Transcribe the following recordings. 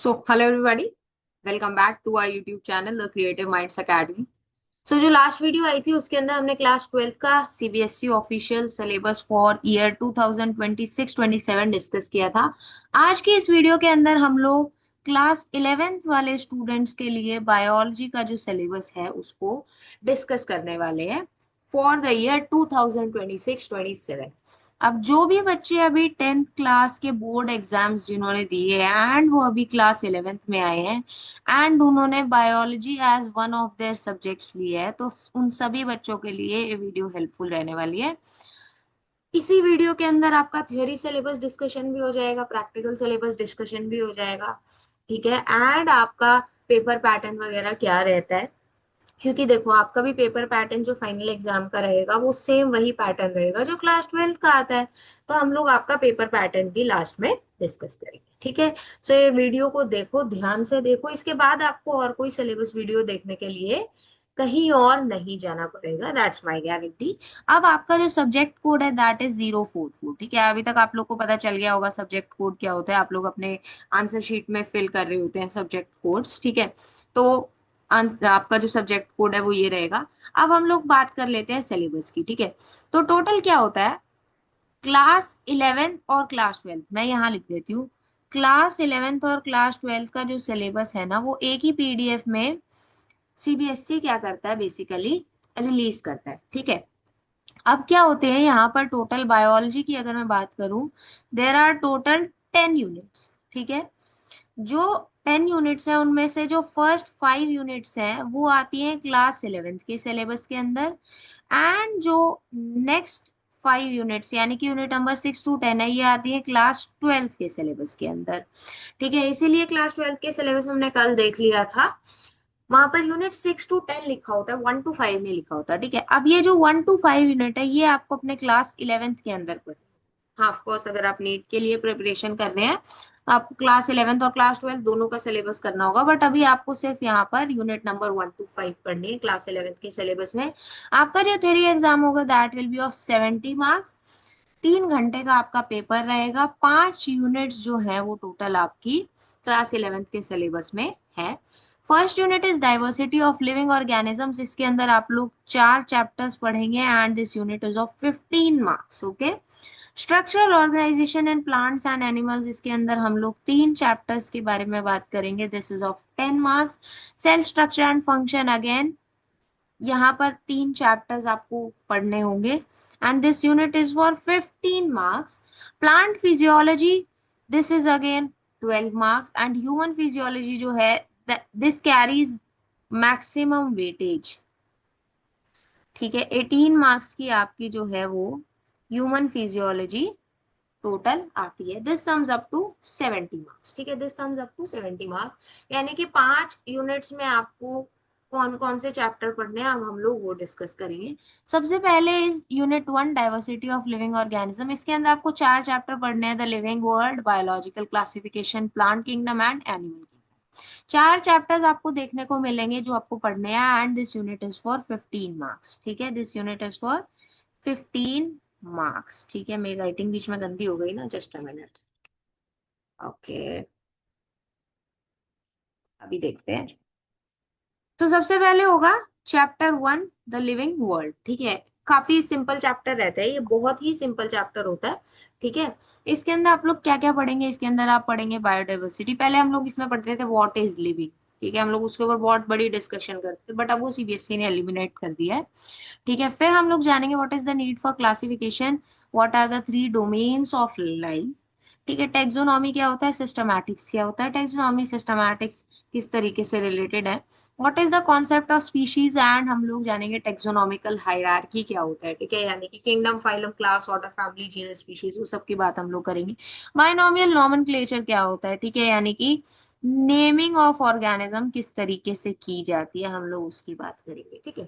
So, hello everybody. Welcome back to our YouTube channel, The Creative Minds Academy. जो last video आई थी उसके अंदर हमने क्लास 12 का CBSE official syllabus for year 2026-27 discuss किया था। आज की इस वीडियो के अंदर हम लोग क्लास 11th वाले स्टूडेंट्स के लिए बायोलॉजी का जो सिलेबस है उसको डिस्कस करने वाले हैं फॉर द ईयर 2026-27। अब जो भी बच्चे अभी 10th क्लास के बोर्ड एग्जाम्स जिन्होंने दिए एंड वो अभी क्लास 11th में आए हैं एंड उन्होंने biology as one of their subjects लिए है, तो उन सभी बच्चों के लिए ये वीडियो हेल्पफुल रहने वाली है। इसी वीडियो के अंदर आपका थ्योरी सिलेबस डिस्कशन भी हो जाएगा, प्रैक्टिकल सिलेबस डिस्कशन भी हो जाएगा। ठीक है, एंड आपका पेपर पैटर्न वगैरह क्या रहता है, क्योंकि देखो आपका भी पेपर पैटर्न जो फाइनल एग्जाम का रहेगा वो सेम वही पैटर्न रहेगा जो क्लास 12th का आता है। तो हम लोग आपका पेपर पैटर्न भी लास्ट में डिस्कस करेंगे। ठीक है, सो ये वीडियो को देखो, ध्यान से देखो, इसके बाद आपको और कोई सिलेबस वीडियो देखने के लिए कहीं और नहीं जाना पड़ेगा, दैट्स माय गारंटी। अब आपका जो सब्जेक्ट कोड है दैट इज 044। ठीक है, अभी तक आप लोग को पता चल गया होगा सब्जेक्ट कोड क्या होता है, आप लोग अपने आंसर शीट में फिल कर रहे होते हैं सब्जेक्ट कोड्स। ठीक है, तो आपका जो सब्जेक्ट कोड है वो ये रहेगा। अब हम लोग बात कर लेते हैं सिलेबस की। ठीक है, तो टोटल क्या होता है, क्लास 11th और क्लास 12th, मैं यहाँ लिख देती हूँ। क्लास 11th और क्लास 12th का जो सिलेबस है ना वो एक ही पीडीएफ में सीबीएसई क्या करता है, बेसिकली रिलीज करता है। ठीक है, अब क्या होते हैं यहाँ पर, टोटल बायोलॉजी की अगर मैं बात करूं, देर आर टोटल 10 यूनिट्स। ठीक है, जो 10 यूनिट्स है उनमें से जो फर्स्ट 5 यूनिट्स हैं वो आती हैं क्लास 11th के सिलेबस के अंदर, एंड जो नेक्स्ट 5 यूनिट्स यानी कि यूनिट नंबर 6 to 10 है ये आती है क्लास 12th के सिलेबस के अंदर। ठीक है, इसीलिए क्लास 12th के सिलेबस हमने कल देख लिया था, वहां पर यूनिट 6 to 10 लिखा होता है, 1 to 5 नहीं लिखा होता। ठीक है, अब ये जो 1 to 5 यूनिट है ये आपको अपने क्लास 11th के अंदर पढ़े। हाँ, ऑफ कोर्स अगर आप नीट के लिए प्रिपरेशन कर रहे हैं तो आपको क्लास 11th और क्लास 12th दोनों का सिलेबस करना होगा, बट अभी आपको सिर्फ यहाँ पर यूनिट नंबर 1 to 5 पढ़नी है क्लास 11th के सिलेबस में। आपका जो थ्योरी एग्जाम होगा that will be of 70 marks. 3 घंटे का आपका पेपर रहेगा, 5 यूनिट्स जो है वो टोटल आपकी क्लास 11th के सिलेबस में है। First unit is diversity of living organisms, इसके अंदर आप लोग 4 चैप्टर्स पढ़ेंगे and this unit is of 15 marks. Okay, structural organisation in plants and animals, इसके अंदर हम लोग 3 चैप्टर्स के बारे में बात करेंगे, this is of 10 marks. Cell structure and function, again यहाँ पर 3 चैप्टर्स आपको पढ़ने होंगे and this unit is for 15 marks. Plant physiology, this is again 12 marks, and human physiology जो है दिस कैरीज मैक्सिमम वेटेज। ठीक है, 18 मार्क्स की आपकी जो है वो ह्यूमन फिजियोलॉजी टोटल आती है, this sums up to 70 marks. ठीक है, this sums up to 70 marks, यानी कि 5 यूनिट्स में आपको कौन कौन से चैप्टर पढ़ने हैं अब हम लोग वो डिस्कस करेंगे। सबसे पहले is unit 1 diversity of living organism, इसके अंदर आपको 4 चैप्टर पढ़ने हैं, the living world, biological classification, plant kingdom and animal kingdom. 4 chapters आपको देखने को मिलेंगे जो आपको पढ़ने हैं and this unit is for 15 marks. ठीक है, this unit is for 15 marks. ठीक है, मेरी राइटिंग बीच में गंदी हो गई ना, जस्ट अ मिनट। ओके, अभी देखते हैं। तो सबसे पहले होगा चैप्टर 1, द लिविंग वर्ल्ड। ठीक है, काफी सिंपल चैप्टर रहता है, ये बहुत ही सिंपल चैप्टर होता है। ठीक है, इसके अंदर आप लोग क्या क्या पढ़ेंगे, इसके अंदर आप पढ़ेंगे बायोडाइवर्सिटी। पहले हम लोग इसमें पढ़ते थे व्हाट इज लिविंग। ठीक है, हम लोग उसके ऊपर बहुत बड़ी डिस्कशन करते थे, बट अब वो सीबीएसई ने एलिमिनेट कर दिया है। ठीक है, फिर हम लोग जानेंगे what is the need for classification, what are the 3 domains of life. ठीक है, टेक्सोनॉमी क्या होता है, सिस्टमैटिक्स क्या होता है, टेक्सोनॉमी सिस्टमैटिक्स किस तरीके से रिलेटेड है, what is the concept of species, and हम लोग जानेंगे टेक्सोनॉमिकल हायरार्की क्या होता है। ठीक है, यानी कि kingdom, phylum, class, order, family, genus, species, वो सब की बात हम लोग करेंगे। बायनोमियल नॉमेनक्लेचर क्या होता है, ठीक है, यानी कि नेमिंग ऑफ ऑर्गेनिज्म किस तरीके से की जाती है, हम लोग उसकी बात करेंगे। ठीक है,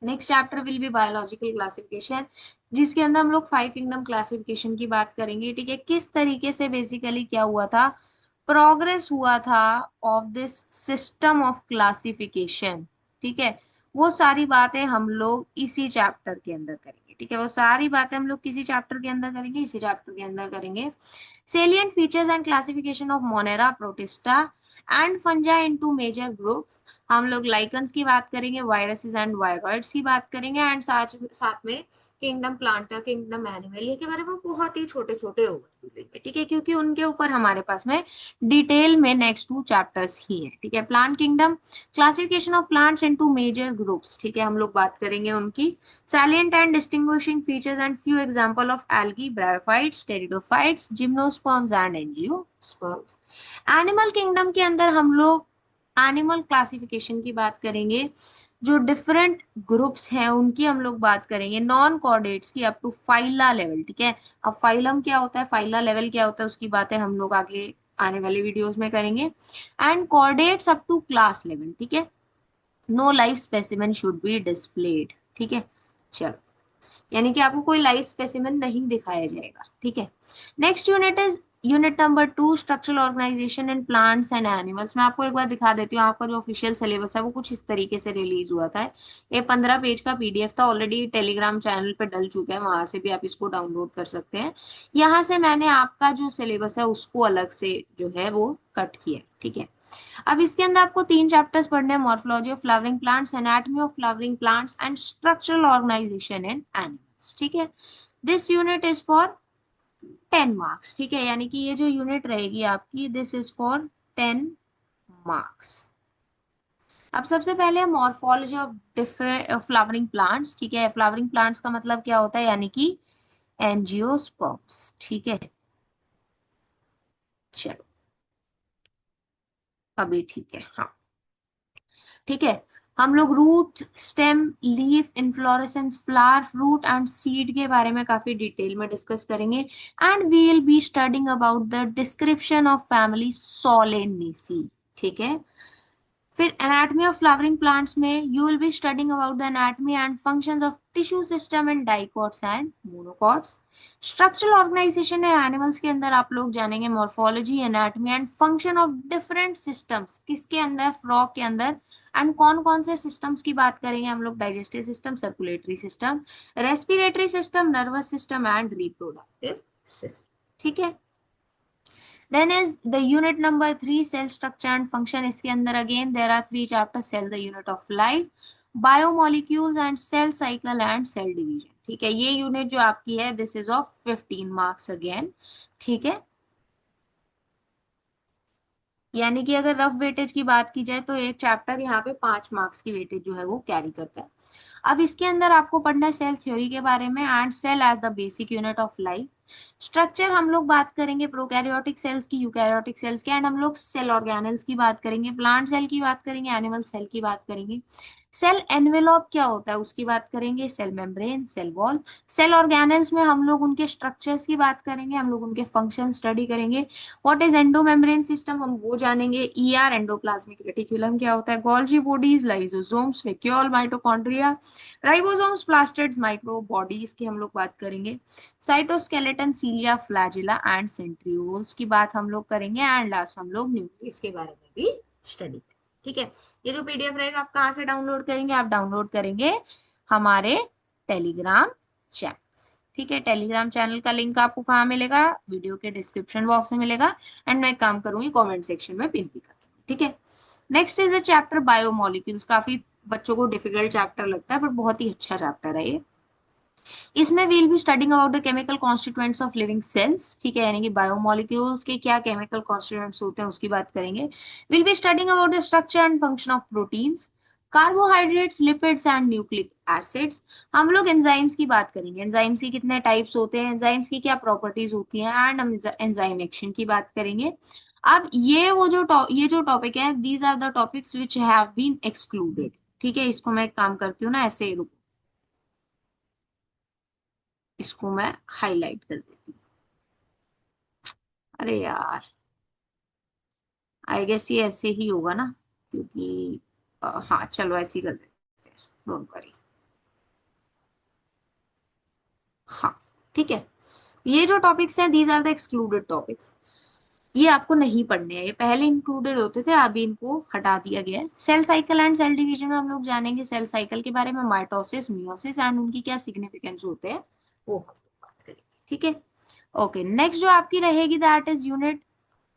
next chapter will be biological classification, जिसके अंदर हम लोग 5 किंगडम क्लासिफिकेशन की बात करेंगे। ठीक है, किस तरीके से बेसिकली क्या हुआ था, प्रोग्रेस हुआ था of this system of classification. ठीक है, वो सारी बातें हम लोग इसी चैप्टर के अंदर करेंगे। ठीक है, वो सारी बातें हम लोग किसी चैप्टर के अंदर करेंगे, इसी चैप्टर के अंदर करेंगे। Salient features and classification of Monera, Protista and fungi into major groups. हम लोग लाइकन्स की बात करेंगे, वायरसेस एंड वायरॉइड्स की बात करेंगे, एंड साथ साथ में किंगडम प्लांटा, किंगडम एनिमल, ये के बारे में बहुत ही छोटे छोटे ओवरव्यू लेंगे, ठीक है, क्योंकि उनके ऊपर हमारे पास में डिटेल में नेक्स्ट 2 चैप्टर्स ही है, ठीक है। Plant kingdom, classification of plants into major groups, ठीक है, हम लोग बात करेंगे उनकी। Salient and distinguishing features and few example of algae, bryophytes, pteridophytes, gymnosperms and angiosperms. Animal kingdom के अंदर हम लोग एनिमल क्लासिफिकेशन की बात करेंगे, जो डिफरेंट ग्रुप्स हैं उनकी हम लोग बात करेंगे, नॉन कॉर्डेट्स की अप टू फाइला लेवल, ठीक है। अब फाइलम क्या होता है, फाइला लेवल क्या होता है, उसकी बातें हम लोग आगे आने वाली वीडियोस में करेंगे। And chordates up to class level, ठीक है। No live specimen should be displayed, ठीक है। चलो, यानी कि आपको कोई लाइव स्पेसिमेन नहीं दिखाया जाएगा, ठीक है। Next unit is unit number 2, structural organisation in plants and animals. मैं आपको एक बार दिखा देती हूँ, आपका जो ऑफिशियल सिलेबस है वो कुछ इस तरीके से रिलीज हुआ था। ये 15 पेज का पीडीएफ था, ऑलरेडी टेलीग्राम चैनल पे डल चुका है, वहां से भी आप इसको डाउनलोड कर सकते हैं। यहाँ से मैंने आपका जो सिलेबस है उसको अलग से जो है वो कट किया, ठीक है। अब इसके अंदर आपको 3 चैप्टर्स पढ़ने हैं, morphology of flowering plants, anatomy of flowering plants and structural organisation in animals, ठीक है। This unit is for 10 marks, ठीक है, यानी कि ये जो यूनिट रहेगी आपकी, दिस इज फॉर 10 मार्क्स। अब सबसे पहले morphology of different flowering plants, ठीक है। फ्लावरिंग प्लांट्स का मतलब क्या होता है, यानी कि एंजियोस्पर्म्स, ठीक है। चलो, अभी ठीक है, हाँ, ठीक है। हम लोग root, stem, leaf, inflorescence, flower, fruit and seed के बारे में काफी डिटेल में डिस्कस करेंगे। And we will be studying about the description of family Solanaceae, ठीक है। फिर एनाटॉमी ऑफ फ्लावरिंग प्लांट्स में you will be studying about the anatomy and functions of tissue system in dicots and monocots. Structural organisation in animals के अंदर आप लोग जानेंगे morphology, anatomy and function of different systems, किसके अंदर, frog के अंदर। एंड कौन कौन से सिस्टम्स की बात करेंगे हम लोग, digestive system, circulatory system, respiratory system, nervous system and reproductive system, ठीक है। Then is the unit number 3, cell structure and function. इसके अंदर again there are 3 chapters, cell the unit of life, biomolecules and cell cycle and cell division, ठीक है। ये unit जो आपकी है, this is of 15 marks again, ठीक है। यानी कि अगर रफ वेटेज की बात की जाए तो एक चैप्टर यहाँ पे 5 मार्क्स की वेटेज जो है वो कैरी करता है। अब इसके अंदर आपको पढ़ना है सेल थ्योरी के बारे में, and cell as the basic unit of life. Structure हम लोग बात करेंगे प्रोकैरियोटिक सेल्स की, यूकैरियोटिक सेल्स की, एंड हम लोग सेल ऑर्गेनल्स की बात करेंगे, प्लांट सेल की बात करेंगे, एनिमल सेल की बात करेंगे। सेल एनवेलप क्या होता है उसकी बात करेंगे, cell membrane, cell wall. Cell organelles में हम लोग उनके स्ट्रक्चर्स की बात करेंगे, हम लोग उनके फंक्शन स्टडी करेंगे। व्हाट इज एंडोमेम्ब्रेन सिस्टम, हम वो जानेंगे। ईआर, एंडोप्लाज्मिक रेटिकुलम क्या होता है, Golgi bodies, lysosomes, vacuole, mitochondria, ribosomes, plastids, micro bodies की हम लोग बात करेंगे। साइटोस्केलेटन, सीलिया, फ्लैजिला एंड सेंट्रियोल्स की बात हम लोग करेंगे। एंड लास्ट हम लोग न्यूक्लियस के बारे में भी स्टडी, ठीक है। ये जो पीडीएफ रहेगा आप कहाँ से डाउनलोड करेंगे, आप डाउनलोड करेंगे हमारे टेलीग्राम चैनल से, ठीक है। टेलीग्राम चैनल का लिंक आपको कहाँ मिलेगा, वीडियो के डिस्क्रिप्शन बॉक्स में मिलेगा, एंड मैं एक काम करूंगी कमेंट सेक्शन में पिन भी कर दूंगी, ठीक है। Next is the chapter biomolecules. काफी बच्चों को डिफिकल्ट चैप्टर लगता है, पर बहुत ही अच्छा चैप्टर है ये। इसमें we'll be studying about the chemical constituents of living cells, ठीक है, यानी कि बायोमोलिक्यूल्स के क्या केमिकल कॉन्स्टिट्यूएंट्स होते हैं उसकी बात करेंगे। Will be studying about the structure and function of proteins, carbohydrates, lipids and nucleic acids. हम लोग एंजाइम्स की बात करेंगे, एंजाइम्स की कितने टाइप्स होते हैं, एंजाइम्स की क्या प्रॉपर्टीज होती हैं, एंड हम एंजाइम एक्शन की बात करेंगे। अब ये जो टॉपिक है, these are the topics which have been excluded, ठीक है। इसको मैं एक काम करती हूँ ना, ऐसे रुको, इसको मैं हाईलाइट कर देती हूँ। अरे यार, आई गेस ये ऐसे ही होगा ना, क्योंकि हाँ चलो ऐसे ही कर देते हैं, डोंट वरी। हाँ, ठीक है। ये जो टॉपिक्स हैं, these are the excluded topics. ये आपको नहीं पढ़ने हैं, ये पहले इंक्लूडेड होते थे, अभी इनको हटा दिया गया है। Cell cycle and cell division में हम लोग जानेंगे सेल साइकिल के बारे में, माइटोसिस, मियोसिस एंड उनकी क्या सिग्निफिकेंस होते हैं वो हम लोग बात करेंगे, ठीक है। ओके, नेक्स्ट जो आपकी रहेगी that is unit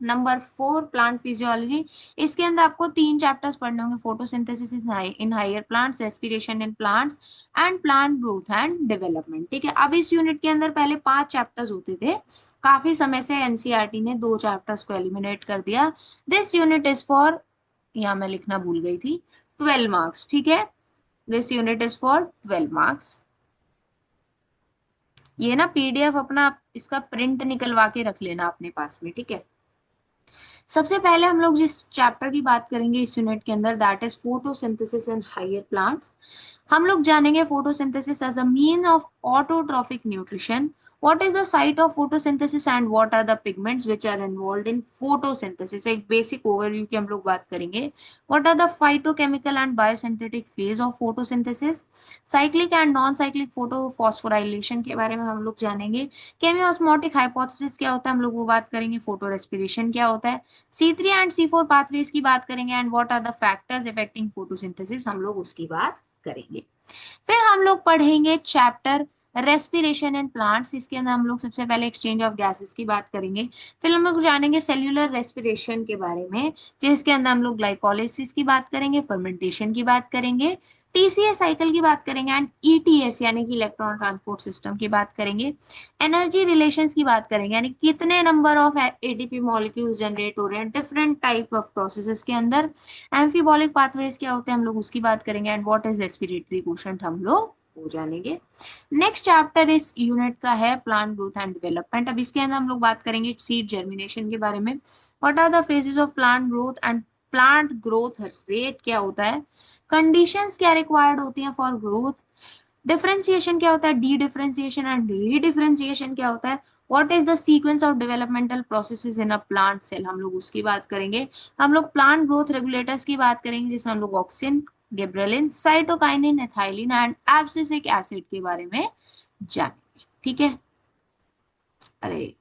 number 4, plant physiology. इसके अंदर आपको 3 चैप्टर्स पढ़ने होंगे, photosynthesis in higher plants, respiration in plants and plant growth and development, ठीक है। अब इस यूनिट के अंदर पहले 5 चैप्टर्स होते थे, काफी समय से एनसीईआरटी ने 2 चैप्टर्स को एलिमिनेट कर दिया। दिस यूनिट इज फॉर, यहाँ मैं लिखना भूल गई थी, 12 मार्क्स, ठीक है। This unit is for 12 marks. ये ना पीडीएफ अपना इसका प्रिंट निकलवा के रख लेना अपने पास में, ठीक है। सबसे पहले हम लोग जिस चैप्टर की बात करेंगे इस यूनिट के अंदर that is photosynthesis in higher plants. हम लोग जानेंगे photosynthesis as a mean of autotrophic nutrition, what is the site of photosynthesis and what are the pigments which are involved in photosynthesis. एक बेसिक ओवरव्यू की हम लोग बात करेंगे। What are the phytochemical and biosynthetic phase of photosynthesis, cyclic and non cyclic photophosphorylation के बारे में हम लोग जानेंगे। केमियोस्मोटिक हाइपोथेसिस क्या होता है हम लोग वो बात करेंगे। फोटो रेस्पिरेशन क्या होता है, C3 एंड C4 पाथवेज की बात करेंगे and what are the factors affecting photosynthesis, हम लोग उसकी बात करेंगे। फिर हम लोग पढ़ेंगे चैप्टर रेस्पिरेशन इन प्लांट्स। इसके अंदर हम लोग सबसे पहले एक्सचेंज ऑफ गैसेस की बात करेंगे। फिर हम लोग जानेंगे सेल्यूलर रेस्पिरेशन के बारे में, जिसके अंदर हम लोग ग्लाइकोलिसिस की बात करेंगे, फर्मेंटेशन की बात करेंगे, टीसीए साइकिल की बात करेंगे एंड ईटीएस यानी कि इलेक्ट्रॉन ट्रांसपोर्ट सिस्टम की बात करेंगे। एनर्जी रिलेशंस की बात करेंगे, यानी कितने number of ATP molecules generate हो रहे हैं डिफरेंट टाइप ऑफ प्रोसेसेस के अंदर। एम्फीबॉलिक पाथवेज क्या होते हैं हम लोग उसकी बात करेंगे and what is respiratory quotient हम लोग वो जानेंगे। नेक्स्ट चैप्टर इस यूनिट का है प्लांट ग्रोथ एंड डेवलपमेंट। अब इसके अंदर हम लोग बात करेंगे सीड जर्मिनेशन के बारे में। What are the phases of plant growth and plant growth rate क्या होता है, कंडीशंस क्या रिक्वायर्ड होती हैं फॉर ग्रोथ, डिफरेंशिएशन क्या होता है, dedifferentiation and redifferentiation क्या होता है, what is the sequence of developmental processes in a plant cell, हम लोग उसकी बात करेंगे। हम लोग प्लांट ग्रोथ रेगुलेटर्स की बात करेंगे जिसमें हम लोग auxin, gibberellin, cytokinin, ethylene and abscisic acid के बारे में जानेंगे, ठीक है। अरे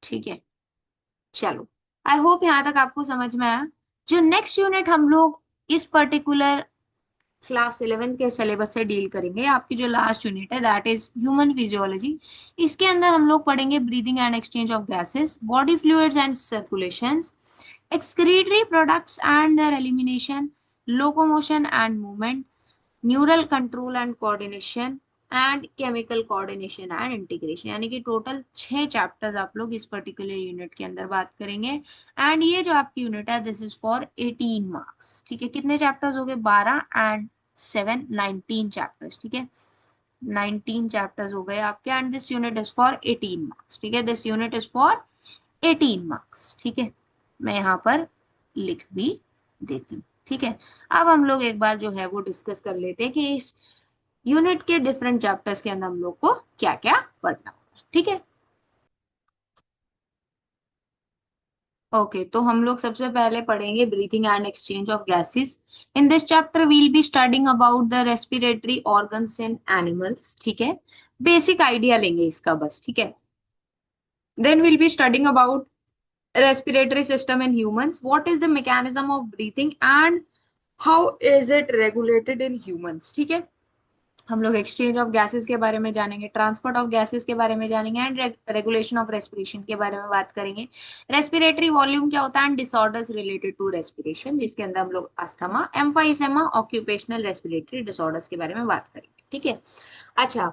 ठीक है, चलो, आई होप यहाँ तक आपको समझ में आया। जो नेक्स्ट यूनिट हम लोग इस पर्टिकुलर क्लास 11 के सिलेबस से डील करेंगे, आपकी जो लास्ट यूनिट है दैट इज ह्यूमन फिजियोलॉजी। इसके अंदर हम लोग पढ़ेंगे breathing and exchange of gases, body fluids and circulations, excretory products and their elimination, locomotion and movement, neural control and coordination and chemical coordination and integration, यानी कि total 6 chapters आप लोग इस पर्टिकुलर यूनिट के अंदर बात करेंगे। एंड ये जो आपकी यूनिट है दिस इज फॉर 18 मार्क्स, ठीक है। कितने चैप्टर्स हो गए, 12 एंड 7 19 चैप्टर्स, ठीक है। 19 चैप्टर्स हो गए आपके and this unit is for 18 marks, ठीक है। This unit is for 18 marks, ठीक है। मैं यहाँ पर लिख भी देती हूँ, ठीक है। अब हम लोग एक बार जो है वो डिस्कस कर लेते हैं कि इस यूनिट के डिफरेंट चैप्टर्स के अंदर हम लोग को क्या क्या पढ़ना होगा, ठीक है। ओके, तो हम लोग सबसे पहले पढ़ेंगे breathing and exchange of gases. In this chapter we'll be studying about the respiratory organs in animals, ठीक है। बेसिक आइडिया लेंगे इसका बस, ठीक है। Then we'll be studying about respiratory system in humans, what is the mechanism of breathing and how is it regulated in humans, ठीक है। हम लोग एक्सचेंज ऑफ गैसेस के बारे में जानेंगे, ट्रांसपोर्ट ऑफ गैसेस के बारे में जानेंगे एंड रेगुलेशन ऑफ रेस्पिरेशन के बारे में बात करेंगे। रेस्पिरेटरी वॉल्यूम क्या होता है and disorders related to respiration, जिसके अंदर हम लोग asthma, emphysema, occupational respiratory disorders के बारे में बात करेंगे, ठीक है। अच्छा,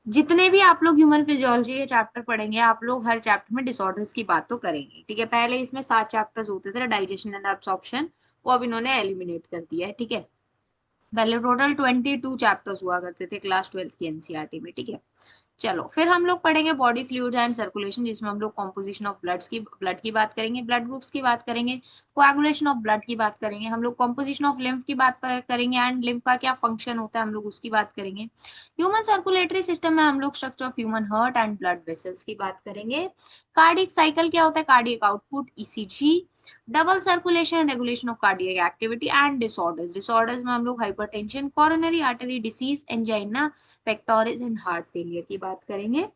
जितने भी आप लोग ह्यूमन फिजियोलॉजी के चैप्टर पढ़ेंगे आप लोग हर चैप्टर में डिसऑर्डर्स की बात तो करेंगे, ठीक है। पहले इसमें 7 चैप्टर्स होते थे, डाइजेशन एंड एब्सॉर्प्शन, वो अब इन्होंने एलिमिनेट कर दिया है, ठीक है। पहले टोटल 22 चैप्टर्स हुआ करते थे क्लास 12 की एनसीईआरटी में, ठीक है। चलो, फिर हम लोग पढ़ेंगे बॉडी फ्लूइड्स एंड सर्कुलेशन, जिसमें हम लोग कॉम्पोजिशन ऑफ ब्लड की बात करेंगे, ब्लड ग्रुप्स की बात करेंगे, कोएगुलेशन ऑफ ब्लड की बात करेंगे, हम लोग कॉम्पोजिशन ऑफ लिम्फ की बात करेंगे एंड लिम्फ का क्या फंक्शन होता है हम लोग उसकी बात करेंगे। ह्यूमन सर्कुलेटरी सिस्टम में हम लोग structure of human heart and blood vessels की बात करेंगे। कार्डियक साइकिल क्या होता है, cardiac output, ECG, double circulation, regulation of cardiac activity and disorders. Disorders में हम लोग hypertension, coronary artery disease, angina pectoris and heart failure की बात करेंगे।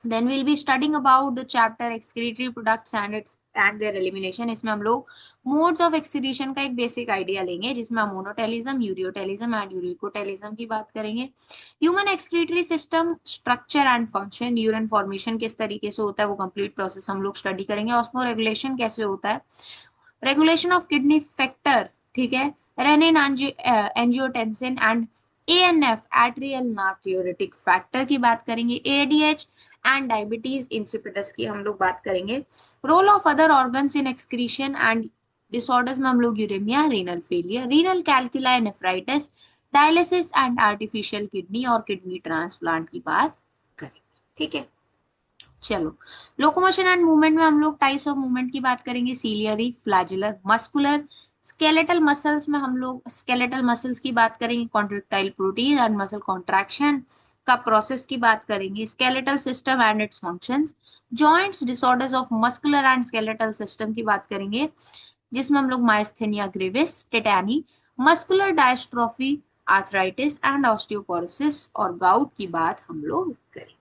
Then we'll be studying about the chapter excretory products and their elimination। इसमें हम लोग modes of excretion का एक basic idea लेंगे, जिसमें हम मोनोटेलिज्म, यूरियोटेलिज्म एंड यूरिकोटेलिज्म की बात करेंगे। Human excretory system structure and function, urine formation किस तरीके से होता है वो कंप्लीट प्रोसेस हम लोग स्टडी करेंगे। ऑस्मो रेगुलेशन कैसे होता है, रेगुलेशन ऑफ किडनी फैक्टर, ठीक है, renin angiotensin and ANF atrial natriuretic factor की बात करेंगे। एडीएच एंड डायबिटीज इंसिपिडस की हम लोग बात करेंगे। Role of other organs in excretion and disorders में हम लोग uraemia, renal failure, renal calculi, nephritis, dialysis and artificial kidney और किडनी ट्रांसप्लांट की बात करेंगे। ठीक है, चलो लोकोमोशन एंड मूवमेंट में हम लोग टाइप्स ऑफ मूवमेंट की बात करेंगे, ciliary, flagellar, muscular. Skeletal muscles में हम लोग स्केलेटल मसल्स की बात करेंगे, contractile protein and muscle contraction का प्रोसेस की बात करेंगे। Skeletal system and its functions, joints, disorders of muscular and skeletal system की बात करेंगे, जिसमें हम लोग myasthenia gravis, tetany, muscular dystrophy, arthritis and osteoporosis और गाउट की बात हम लोग करेंगे।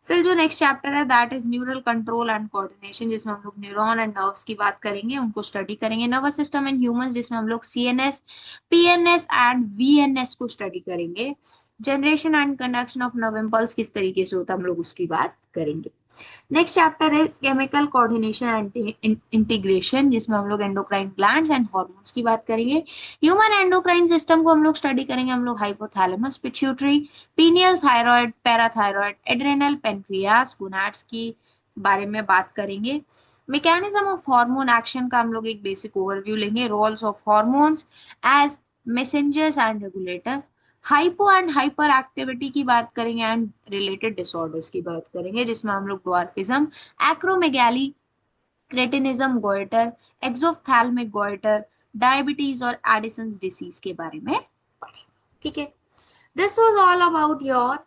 फिर जो नेक्स्ट चैप्टर है that is neural control and coordination, जिसमें हम लोग न्यूरॉन एंड नर्व्स की बात करेंगे, उनको स्टडी करेंगे। नर्वस सिस्टम इन ह्यूमंस, जिसमें हम लोग सीएनएस, पीएनएस एंड वीएनएस को स्टडी करेंगे। Generation and conduction of nerve impulse किस तरीके से होता है हम लोग उसकी बात करेंगे। नेक्स्ट चैप्टर है केमिकल कोऑर्डिनेशन एंड इंटीग्रेशन, जिसमें हम लोग एंडोक्राइन ग्लैंड्स एंड हार्मोन्स की बात करेंगे। ह्यूमन एंडोक्राइन सिस्टम को हम लोग स्टडी करेंगे, हम लोग hypothalamus, pituitary, pineal thyroid, parathyroid, adrenal, pancreas, gonads की बारे में बात करेंगे। मैकेनिज्म ऑफ हार्मोन एक्शन का हम लोग एक बेसिक ओवरव्यू लेंगे। Roles of hormones as messengers and regulators, hypo and hyper activity की बात करेंगे एंड रिलेटेड डिसऑर्डर्स की बात करेंगे, जिसमें हम लोग dwarfism, acromegaly, cretinism, goitre, exophthalmic goitre, diabetes और एडिसन्स डिसीज के बारे में पढ़ेंगे। ठीक है, this was all about your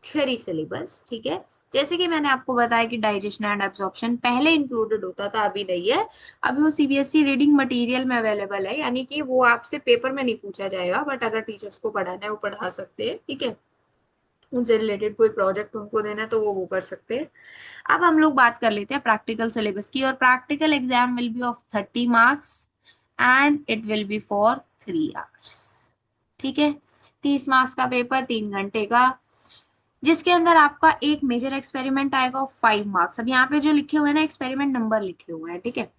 theory syllabus. ठीक है, जैसे कि मैंने आपको बताया कि डाइजेशन एंड एब्जॉर्प्शन पहले इंक्लूडेड होता था, अभी नहीं है। अभी वो सीबीएसई रीडिंग मटेरियल में अवेलेबल है, यानी कि वो आपसे पेपर में नहीं पूछा जाएगा, बट अगर टीचर्स को पढ़ाना है वो पढ़ा सकते हैं। ठीक है, उनसे रिलेटेड कोई प्रोजेक्ट उनको देना है तो वो कर सकते हैं। अब हम लोग बात कर लेते हैं प्रैक्टिकल सिलेबस की। और practical exam will be of 30 marks and it will be for 3 hours. ठीक है, 30 मार्क्स का पेपर, 3 घंटे का, जिसके अंदर आपका एक मेजर एक्सपेरिमेंट आएगा और 5 मार्क्स। अब यहाँ पे जो लिखे हुए हैं ना, एक्सपेरिमेंट नंबर लिखे हुए हैं। ठीक है,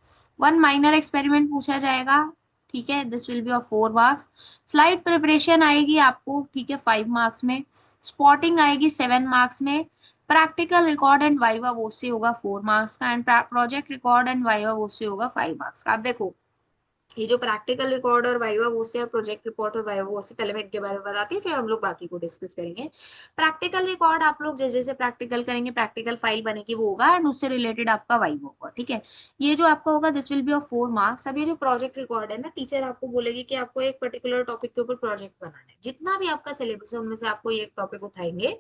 1 माइनर एक्सपेरिमेंट पूछा जाएगा। ठीक है, this will be of 4 marks. Slide preparation आएगी आपको, ठीक है, 5 मार्क्स में। स्पॉटिंग आएगी 7 मार्क्स में। प्रैक्टिकल रिकॉर्ड एंड वाइवा वो से होगा 4 मार्क्स का, and project record and viva वो से होगा 5 मार्क्स का। आप देखो, ये जो प्रैक्टिकल रिकॉर्ड और वाइवा वो से और प्रोजेक्ट रिपोर्ट और वाइवा वो से, पहले मैं इनके बारे में बताती हूँ, फिर हम लोग बाकी को डिस्कस करेंगे। प्रैक्टिकल रिकॉर्ड आप लोग जैसे जैसे प्रैक्टिकल करेंगे, प्रैक्टिकल फाइल बनेगी, वो होगा, एंड उससे रिलेटेड आपका वाइवा होगा। ठीक है, ये जो आपका होगा this will be of 4 marks. अब ये जो प्रोजेक्ट रिकॉर्ड है ना, टीचर आपको बोलेगी कि आपको एक पर्टिकुलर टॉपिक के ऊपर प्रोजेक्ट बनाना है। जितना भी आपका सिलेबस है उनमें से आपको एक टॉपिक उठाएंगे,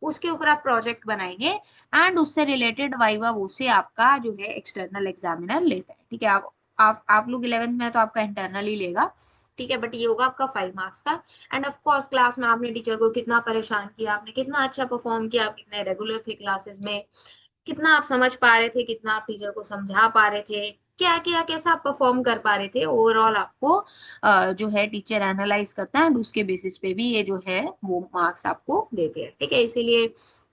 उसके ऊपर आप प्रोजेक्ट बनाएंगे, एंड उससे रिलेटेड वाइवा वो से आपका जो है एक्सटर्नल एग्जामिनर लेता है। ठीक है, आप लोग 11th में तो आपका इंटरनल ही लेगा। ठीक है, बट ये होगा आपका 5 मार्क्स का। एंड ऑफ कोर्स क्लास में आपने टीचर को कितना परेशान किया, आपने कितना अच्छा परफॉर्म किया, आप कितने रेगुलर थे क्लासेस में, कितना आप समझ पा रहे थे, कितना आप टीचर को समझा पा रहे थे, क्या क्या कैसा आप परफॉर्म कर पा रहे थे, ओवरऑल आपको जो है टीचर एनालाइज करता है, एंड उसके बेसिस पे भी ये जो है वो मार्क्स आपको देते हैं। ठीक है, इसीलिए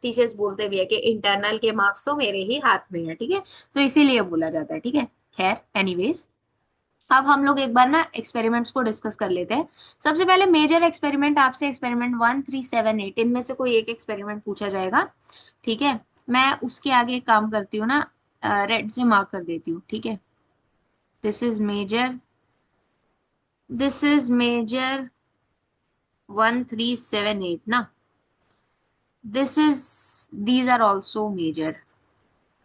टीचर्स बोलते भी है कि इंटरनल के मार्क्स तो मेरे ही हाथ में है। ठीक है, तो इसीलिए बोला जाता है। ठीक है, खैर एनीवेज, अब हम लोग एक बार ना एक्सपेरिमेंट्स को डिस्कस कर लेते हैं। सबसे पहले मेजर एक्सपेरिमेंट आपसे एक्सपेरिमेंट 1, 3, 7, 8 इनमें से कोई एक एक्सपेरिमेंट पूछा जाएगा। ठीक है, मैं उसके आगे एक काम करती हूँ ना, रेड से मार्क कर देती हूँ। ठीक है, this is major, this is major 1, 3, 7, 8 ना, this is, these are also major.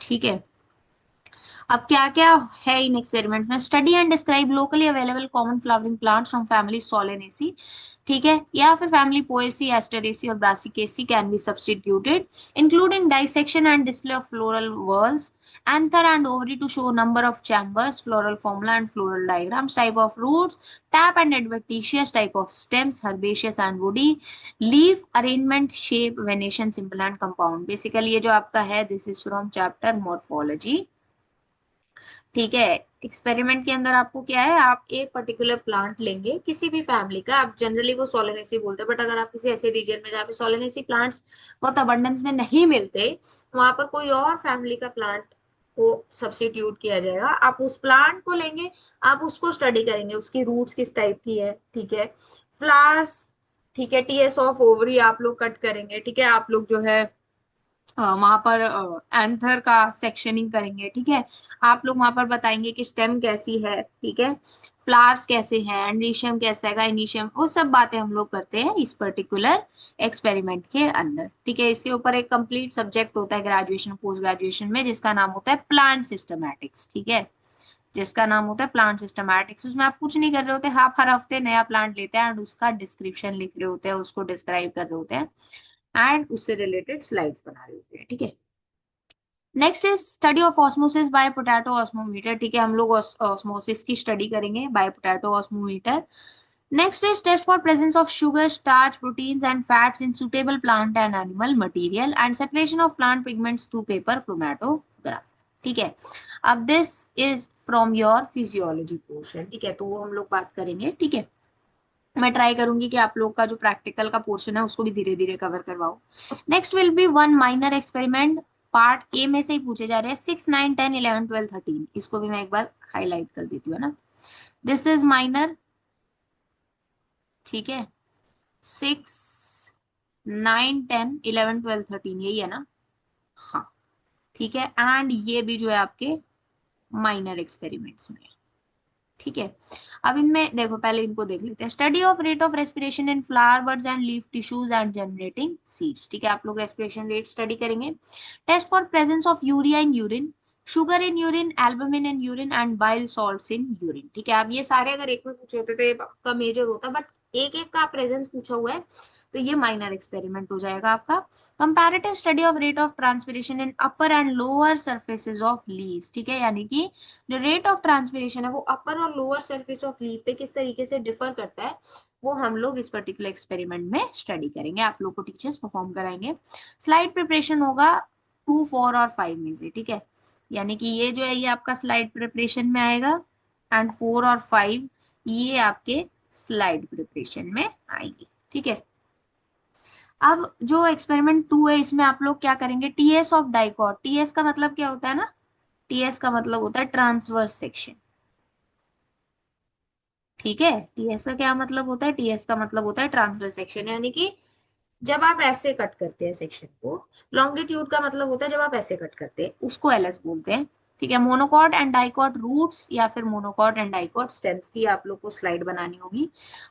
ठीक है, अब क्या क्या है इन एक्सपेरिमेंट में, study and describe locally available common flowering plants from family Solanaceae. ठीक है, या फिर फैमिली पोएसी, एस्टरेसी और Brassicaceae can be substituted, including dissection and display of floral whorls, anther and ovary to show number of chambers, floral formula and floral diagrams, type of roots, tap and adventitious, type of stems, herbaceous and woody, leaf arrangement, shape, venation, simple and compound. Basically ये जो आपका है, this is from chapter morphology. ठीक है, experiment के अंदर आपको क्या है, आप एक पर्टिकुलर प्लांट लेंगे किसी भी फैमिली का, आप जनरली वो सोलेनेसी बोलते हैं, बट अगर आप किसी ऐसे रीजन में जहाँ पे सोलेनेसी प्लांट्स बहुत अबंडेंस में नहीं मिलते, वहां पर कोई और फैमिली का प्लांट को सब्स्टिट्यूट किया जाएगा। आप उस प्लांट को लेंगे, आप उसको स्टडी करेंगे, उसकी रूट्स किस टाइप की है, ठीक है, फ्लावर्स, ठीक है, टीएस ऑफ ओवरी आप लोग कट करेंगे, ठीक है, आप लोग जो है वहां पर एंथर का सेक्शनिंग करेंगे, ठीक है, आप लोग वहां पर बताएंगे कि स्टेम कैसी है, ठीक है, फ्लावर्स कैसे हैं, एंड्रीशियम कैसा है, गाइनीशियम, वो सब बातें हम लोग करते हैं इस पर्टिकुलर एक्सपेरिमेंट के अंदर। ठीक है, इसके ऊपर एक कंप्लीट सब्जेक्ट होता है ग्रेजुएशन पोस्ट ग्रेजुएशन में, जिसका नाम होता है प्लांट सिस्टमैटिक्स। ठीक है, जिसका नाम होता है प्लांट सिस्टमैटिक्स। उसमें आप कुछ नहीं कर रहे होते, आप हर हफ्ते नया प्लांट लेते हैं एंड उसका डिस्क्रिप्शन लिख रहे होते हैं, उसको डिस्क्राइब कर रहे होते हैं एंड उससे रिलेटेड स्लाइड्स बना रहे होते हैं। ठीक है, next is study of osmosis by potato osmometer. ठीक है, हम लोग ऑस्मोसिस की स्टडी करेंगे by potato osmometer. Next is test for presence of sugar, starch, proteins and fats in suitable plant and animal material and separation of plant pigments through paper chromatograph. ठीक है, अब this is from your physiology portion. ठीक है, तो वो हम लोग बात करेंगे। ठीक है, मैं ट्राई करूंगी कि आप लोग का जो प्रैक्टिकल का पोर्शन है उसको भी धीरे धीरे कवर करवाओ। Next will B one minor experiment, part A में से ही पूछे जा रहे हैं, 6, 9, 10, 11, 12, 13। इसको भी मैं एक बार हाईलाइट कर देती हूँ ना, दिस इज माइनर। ठीक है, 6, 9, 10, 11, 12, 13 यही है ना, हाँ, ठीक है, एंड ये भी जो है आपके माइनर एक्सपेरिमेंट्स में। ठीक है, अब इनमें देखो, पहले इनको देख लेते हैं। Study of rate of respiration in flower buds and leaf tissues and generating seeds. ठीक है, आप लोग रेस्पिरेशन रेट स्टडी करेंगे। Test for presence of urea in urine, sugar in urine, albumin in urine and bile salts in urine. ठीक है, अब ये सारे अगर एक में पूछे होते तो ये आपका मेजर होता, बट एक एक का प्रेजेंस पूछा हुआ है तो ये माइनर एक्सपेरिमेंट हो जाएगा आपका। Comparative study of rate of transpiration in upper and lower surfaces of leaves. ठीक है, यानी कि जो रेट ऑफ ट्रांसपिरेशन है वो अपर और लोअर सरफेस ऑफ लीफ पे किस तरीके से डिफर करता है, वो हम लोग इस पर्टिकुलर एक्सपेरिमेंट में स्टडी करेंगे, आप लोग को टीचर्स परफॉर्म कराएंगे। स्लाइड प्रिपरेशन होगा 2, 4 और 5 में से। ठीक है, यानी कि ये जो है ये आपका स्लाइड प्रिपरेशन में आएगा एंड 4 और 5 ये आपके स्लाइड प्रिपरेशन में आएंगे। ठीक है, अब जो एक्सपेरिमेंट 2 है इसमें आप लोग क्या करेंगे, टीएस ऑफ डाइकॉट। टीएस का मतलब क्या होता है ना, टीएस का मतलब होता है ट्रांसवर्स सेक्शन। ठीक है, टीएस का क्या मतलब होता है, टीएस का मतलब होता है ट्रांसवर्स सेक्शन, यानी कि जब आप ऐसे कट करते हैं सेक्शन को। लॉन्गिट्यूड का मतलब होता है जब आप ऐसे कट करते हैं, उसको एलएस बोलते हैं। ठीक है, मोनोकॉट एंड डाइकॉट रूट्स या फिर मोनोकॉट एंड डाइकॉट स्टेम्स की आप लोग को स्लाइड बनानी होगी।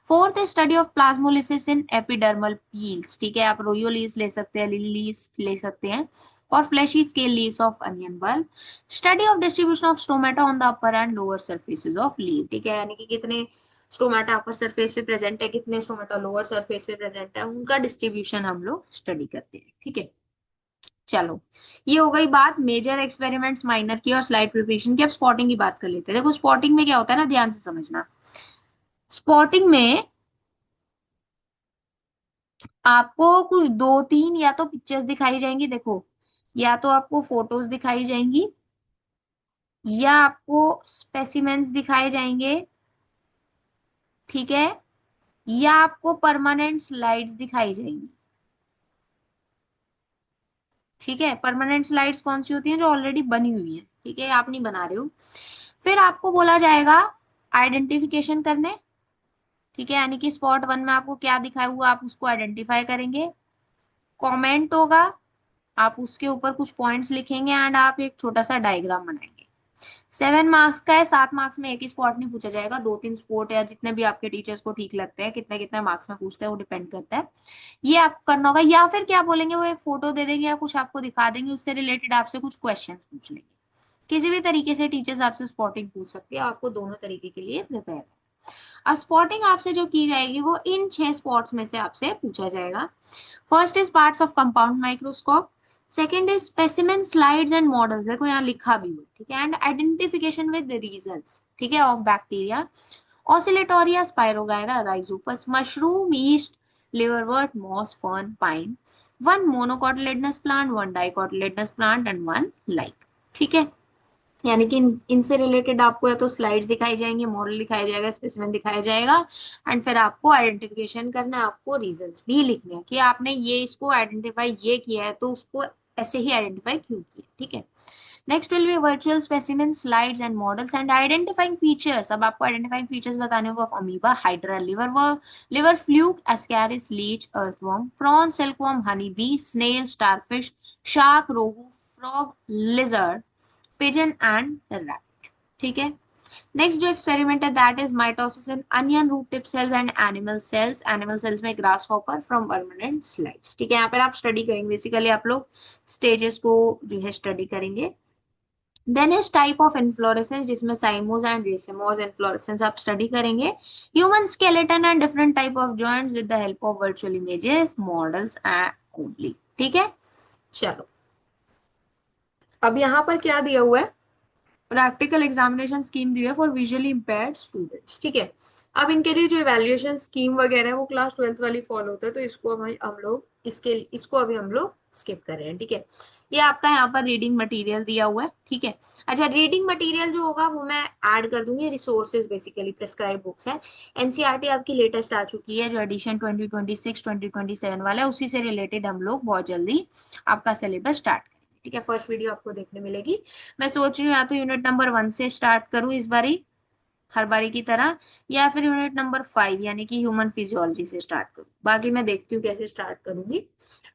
Fourth study of plasmolysis in epidermal peels. ठीक है, आप रोयो लीव्स ले सकते हैं, लिली लीव्स ले सकते हैं, और fleshy scale leaves of onion bulb. Study of distribution of stomata on the upper and lower surfaces of leaf. ठीक है, यानी कि कितने स्टोमेटा अपर सरफेस पे प्रेजेंट है, कितने स्टोमेटा लोअर सरफेस पे प्रेजेंट है, उनका डिस्ट्रीब्यूशन हम लोग स्टडी करते हैं। ठीक है, चलो, ये हो गई बात मेजर एक्सपेरिमेंट्स माइनर की और स्लाइड प्रिपरेशन की। अब स्पॉटिंग की बात कर लेते हैं। देखो स्पॉटिंग में क्या होता है ना, ध्यान से समझना। स्पॉटिंग में आपको कुछ 2, 3 या तो पिक्चर्स दिखाई जाएंगी, देखो, या तो आपको फोटोज दिखाई जाएंगी या आपको स्पेसिमेंस दिखाए जाएंगे, ठीक है, या आपको परमानेंट स्लाइड्स दिखाई जाएंगी। ठीक है, परमानेंट स्लाइड्स कौन सी होती हैं, जो ऑलरेडी बनी हुई हैं, ठीक है, आप नहीं बना रहे हो। फिर आपको बोला जाएगा आइडेंटिफिकेशन करने। ठीक है, यानी कि स्पॉट 1 में आपको क्या दिखाया हुआ आप उसको आइडेंटिफाई करेंगे। कमेंट होगा, आप उसके ऊपर कुछ पॉइंट्स लिखेंगे एंड आप एक छोटा सा डायग्राम बनाएंगे। 7 मार्क्स का है, 7 मार्क्स में एक ही स्पॉट नहीं पूछा जाएगा, 2, 3 स्पॉट या जितने भी आपके टीचर्स को ठीक लगते हैं, कितने कितने मार्क्स में पूछते हैं वो डिपेंड करता है। ये आपको करना होगा, या फिर क्या बोलेंगे, वो एक फोटो दे देंगे या कुछ आपको दिखा देंगे, उससे रिलेटेड आपसे कुछ क्वेश्चंस पूछ लेंगे। किसी भी तरीके से टीचर्स आपसे स्पॉटिंग पूछ सकती है, आपको दोनों तरीके के लिए प्रिपेयर है। अब स्पॉटिंग आपसे जो की जाएगी वो इन 6 स्पॉट्स में से आपसे पूछा जाएगा। First is parts of compound microscope, second is specimen slides and models, देखो यहाँ लिखा भी हुआ है, ठीक है, एंड आइडेंटिफिकेशन विद रीजंस, ठीक है, of bacteria, oscillatoria, spirogyra, rhizopus, mushroom, yeast, liverwort, moss, fern, pine, one monocotyledonous plant, one dicotyledonous plant and one like, ठीक है। यानी कि इनसे रिलेटेड आपको या तो स्लाइड्स दिखाई जाएंगे, मॉडल दिखाया जाएगा, स्पेसिमेन दिखाया जाएगा, एंड फिर आपको आइडेंटिफिकेशन करना है, आपको रीजंस भी लिखने हैं कि आपने ये इसको आइडेंटिफाई ये किया है तो उसको ऐसे ही आइडेंटिफाई क्यों किया, ठीक है। Next will be virtual specimen slides and models and identifying features, अब आपको आइडेंटिफाइंग फीचर्स बताने होगा of amoeba, hydra, liver fluke, ascaris, leech, earthworm, prawn, silkworm, honey bee, snail, starfish, shark, rohu, frog, lizard, pigeon and rat, ठीक है। Next जो experiment है that is mitosis in onion root tip cells and animal cells में grasshopper from permanent slides, ठीक है। यहाँ पर आप स्टडी करेंगे, बेसिकली आप लोग स्टेजेस को जो है स्टडी करेंगे। Then is type of inflorescence, जिसमें साइमोस एंड रेसिमोस इन्फ्लोरेसेंस आप स्टडी करेंगे। Human skeleton and different type of joints with the help of virtual images, models and only, ठीक है। चलो, अब यहाँ पर क्या दिया हुआ है, प्रैक्टिकल एग्जामिनेशन स्कीम दी है फॉर विजुअली इम्पेयर्ड स्टूडेंट्स, ठीक है। अब इनके लिए जो इवैल्यूएशन स्कीम वगैरह है वो क्लास 12th वाली फॉलो होता है, तो इसको हम लोग इसको अभी हम लोग स्किप कर रहे हैं, ठीक है। ये आपका यहाँ पर रीडिंग मटेरियल दिया हुआ है, ठीक है। अच्छा, रीडिंग मटेरियल जो होगा वो मैं ऐड कर दूंगी, रिसोर्सेज बेसिकली प्रेस्क्राइब बुक्स है। एनसीईआरटी आपकी लेटेस्ट आ चुकी है, जो एडिशन 2026 2027 वाला है, उसी से रिलेटेड हम लोग बहुत जल्दी आपका सिलेबस स्टार्ट करेंगे, ठीक है। फर्स्ट वीडियो आपको देखने मिलेगी। मैं सोच रही हूँ या तो यूनिट नंबर 1 से स्टार्ट करूँ इस बारी, हर बारी की तरह, या फिर यूनिट नंबर 5 यानी कि ह्यूमन फिजियोलॉजी से स्टार्ट करूँ, बाकी मैं देखती हूँ कैसे स्टार्ट करूंगी,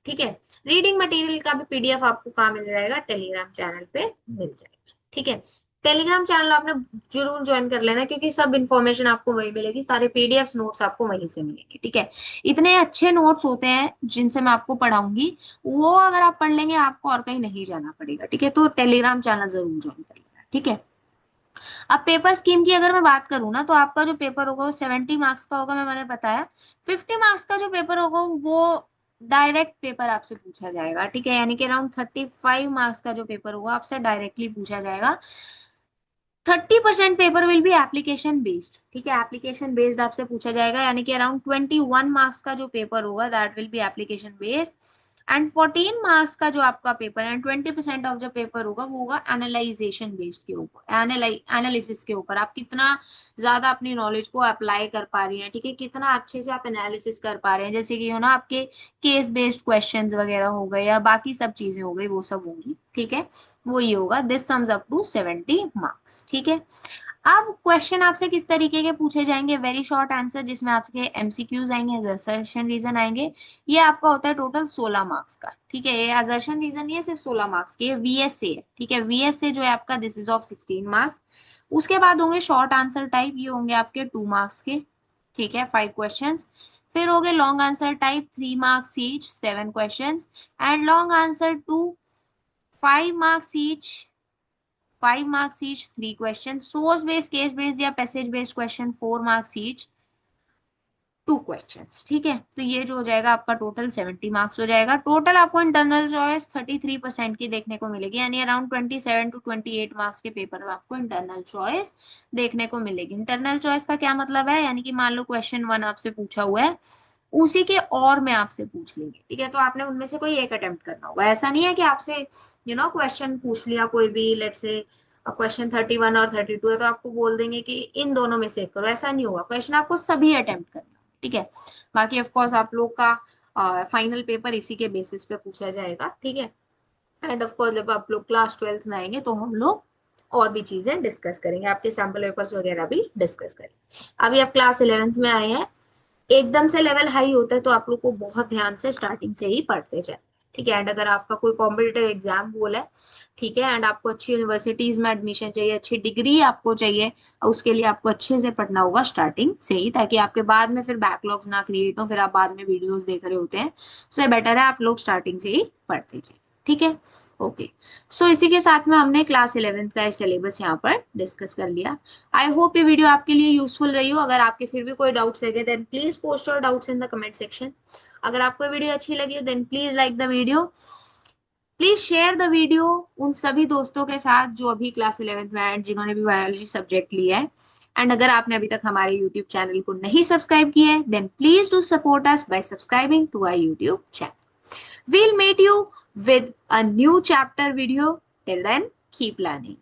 ठीक है। रीडिंग मटेरियल का भी पीडीएफ आपको कहाँ मिल जाएगा, टेलीग्राम चैनल पे मिल जाएगा, ठीक है। टेलीग्राम चैनल आपने जरूर ज्वाइन कर लेना, क्योंकि सब इन्फॉर्मेशन आपको वही मिलेगी, सारे पीडीएफ नोट्स आपको वहीं से मिलेंगे, ठीक है। इतने अच्छे नोट्स होते हैं जिनसे मैं आपको पढ़ाऊंगी, वो अगर आप पढ़ लेंगे आपको और कहीं नहीं जाना पड़ेगा, ठीक है। तो टेलीग्राम चैनल जरूर ज्वाइन कर लेना, ठीक है। अब पेपर स्कीम की अगर मैं बात करूँ ना, तो आपका जो पेपर होगा वो 70 मार्क्स का होगा, मैंने बताया। 50 मार्क्स का जो पेपर होगा वो डायरेक्ट पेपर आपसे पूछा जाएगा, ठीक है। यानी कि अराउंड 35 मार्क्स का जो पेपर होगा आपसे डायरेक्टली पूछा जाएगा। 30% paper will be application based, ठीक है, एप्लीकेशन बेस्ड आपसे पूछा जाएगा, यानी कि अराउंड 21 मार्क्स का जो पेपर होगा that will be application based. And 14 marks का जो आपका पेपर एंड 20% ऑफ जो पेपर होगा वो होगा एनालाइजेशन बेस्ड के ऊपर, एनालिसिस के ऊपर, आप कितना ज्यादा अपनी नॉलेज को अप्लाई कर पा रही हैं, ठीक है, कितना अच्छे से आप एनालिसिस कर पा रहे हैं, जैसे कि ना आपके केस बेस्ड क्वेश्चंस वगैरह हो गए या बाकी सब चीजें हो गई, वो सब होंगी, ठीक है। वो ये होगा, this sums up to 70 marks, ठीक है। अब क्वेश्चन आपसे किस तरीके के पूछे जाएंगे, वेरी शॉर्ट आंसर, जिसमें आपके एमसीक्यूज आएंगे, असर्शन रीजन आएंगे। ये आपका होता है टोटल 16 मार्क्स का, ठीक है। ये असर्शन रीजन ये सिर्फ 16 मार्क्स के, वीएस से है, ठीक है। वीएस से जो है आपका दिस इज ऑफ 16 मार्क्स। उसके बाद होंगे शॉर्ट आंसर टाइप, ये होंगे आपके 2 मार्क्स के, ठीक है, 5 क्वेश्चंस। फिर हो गए long answer type, 3 marks each, 7 questions. And long answer two, 5 marks each, 5 marks each, 3 questions. Source based, case based या passage based question, 4 marks each, 2 questions, ठीक है। तो ये जो हो जाएगा आपका टोटल 70 मार्क्स हो जाएगा। टोटल आपको इंटरनल चॉइस 33% की देखने को मिलेगी, यानी अराउंड 27 to 28 मार्क्स के पेपर में आपको इंटरनल चॉइस देखने को मिलेगी। इंटरनल चॉइस का क्या मतलब है, यानी कि मान लो क्वेश्चन 1 आपसे पूछा हुआ है, उसी के और में आपसे पूछ लेंगे, ठीक है। तो आपने उनमें से कोई एक अटेम्प्ट करना होगा, ऐसा नहीं है कि आपसे क्वेश्चन पूछ लिया कोई भी, लेट से क्वेश्चन 31 और 32 है तो आपको बोल देंगे कि इन दोनों में से एक करो, ऐसा नहीं होगा। क्वेश्चन आपको सभी अटेम्प्ट करना है, ठीक है। बाकी ऑफ कोर्स आप लोग का फाइनल पेपर इसी के बेसिस पे पूछा जाएगा, ठीक है। एंड ऑफ कोर्स जब आप लोग क्लास 12th में आएंगे तो हम लोग और भी चीजें डिस्कस करेंगे, आपके सैम्पल पेपर्स वगैरह भी डिस्कस करेंगे। अभी आप क्लास 11th में आए हैं, एकदम से लेवल हाई होता है तो आप लोग को बहुत ध्यान से स्टार्टिंग से ही पढ़ते जाए, ठीक है। एंड अगर आपका कोई कॉम्पिटिटिव एग्जाम बोला है, ठीक है, एंड आपको अच्छी यूनिवर्सिटीज में एडमिशन चाहिए, अच्छी डिग्री आपको चाहिए, और उसके लिए आपको अच्छे से पढ़ना होगा स्टार्टिंग से ही, ताकि आपके बाद में फिर बैकलॉग्स ना क्रिएट हो, फिर आप बाद में वीडियोस देख रहे होते हैं। उससे बेटर है आप लोग स्टार्टिंग से ही पढ़ते जाए, ठीक है। ओके। सो इसी के साथ में हमने क्लास 11th का सिलेबस यहाँ पर डिस्कस कर लिया। आई होप ये वीडियो आपके लिए यूजफुल रही हो। अगर आपके फिर भी कोई डाउट्स लगे then please post your doubts in the comment section. अगर आपको वीडियो अच्छी लगी हो then please like the video, please share the video उन सभी दोस्तों के साथ जो अभी क्लास 11th में आए, जिन्होंने भी बायोलॉजी सब्जेक्ट लिया है। एंड अगर आपने अभी तक हमारे यूट्यूब चैनल को नहीं सब्सक्राइब किया है then please do support us by subscribing to our YouTube channel. We'll meet you with a new chapter video. Till then, keep learning.